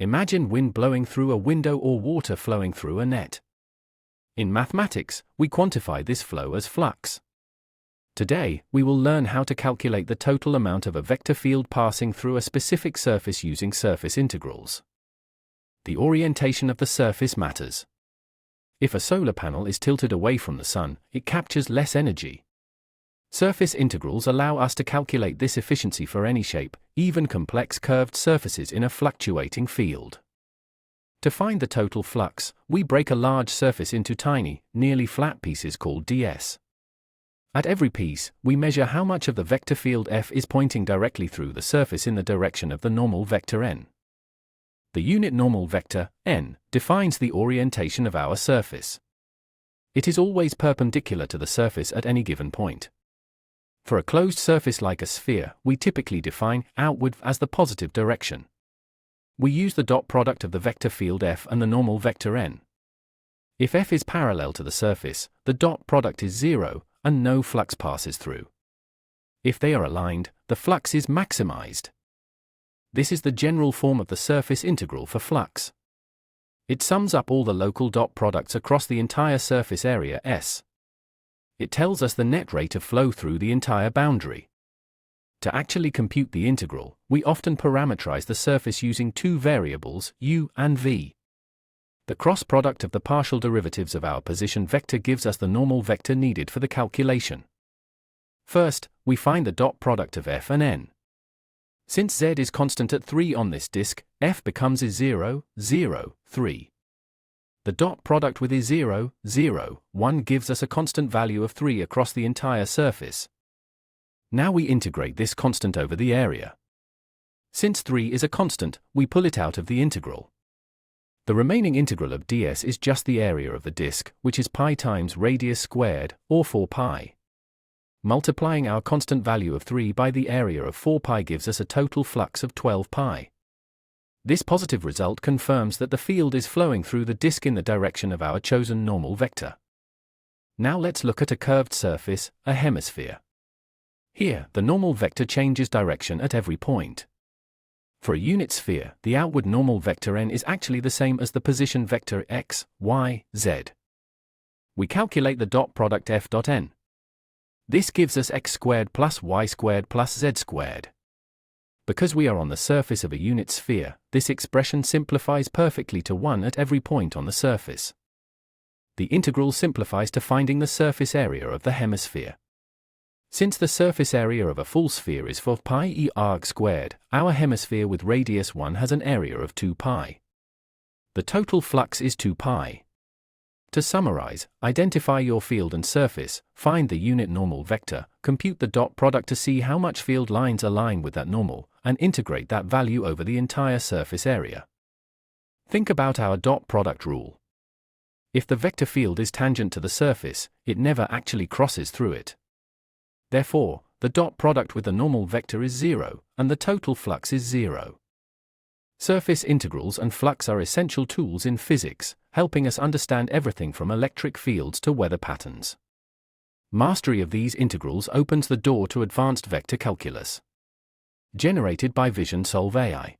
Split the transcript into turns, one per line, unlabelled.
Imagine wind blowing through a window or water flowing through a net. In mathematics, we quantify this flow as flux. Today, we will learn how to calculate the total amount of a vector field passing through a specific surface using surface integrals. The orientation of the surface matters. If a solar panel is tilted away from the sun, it captures less energy. Surface integrals allow us to calculate this efficiency for any shape, even complex curved surfaces in a fluctuating field. To find the total flux, we break a large surface into tiny, nearly flat pieces called ds. At every piece, we measure how much of the vector field F is pointing directly through the surface in the direction of the normal vector n. The unit normal vector, n, defines the orientation of our surface. It is always perpendicular to the surface at any given point. For a closed surface like a sphere, we typically define outward as the positive direction. We use the dot product of the vector field F and the normal vector n. If F is parallel to the surface, the dot product is 0, and no flux passes through. If they are aligned, the flux is maximized. This is the general form of the surface integral for flux. It sums up all the local dot products across the entire surface area S. It tells us the net rate of flow through the entire boundary. To actually compute the integral, we often parameterize the surface using two variables, u and v. The cross product of the partial derivatives of our position vector gives us the normal vector needed for the calculation. First, we find the dot product of f and n. Since z is constant at 3 on this disk, f becomes is 0, 0, 3. The dot product with is 0, 0, 1 gives us a constant value of 3 across the entire surface. Now we integrate this constant over the area. Since 3 is a constant, we pull it out of the integral. The remaining integral of ds is just the area of the disk, which is pi times radius squared, or 4 pi. Multiplying our constant value of 3 by the area of 4 pi gives us a total flux of 12 pi. This positive result confirms that the field is flowing through the disk in the direction of our chosen normal vector. Now let's look at a curved surface, a hemisphere. Here, the normal vector changes direction at every point. For a unit sphere, the outward normal vector n is actually the same as the position vector x, y, z. We calculate the dot product f dot n. This gives us x squared plus y squared plus z squared. Because we are on the surface of a unit sphere, this expression simplifies perfectly to 1 at every point on the surface. The integral simplifies to finding the surface area of the hemisphere. Since the surface area of a full sphere is 4 pi e arc squared, our hemisphere with radius 1 has an area of 2 pi. The total flux is 2 pi. To summarize, identify your field and surface, find the unit normal vector, compute the dot product to see how much field lines align with that normal, and integrate that value over the entire surface area. Think about our dot product rule. If the vector field is tangent to the surface, it never actually crosses through it. Therefore, the dot product with the normal vector is 0, and the total flux is 0. Surface integrals and flux are essential tools in physics, helping us understand everything from electric fields to weather patterns. Mastery of these integrals opens the door to advanced vector calculus. Generated by Vision Solve AI.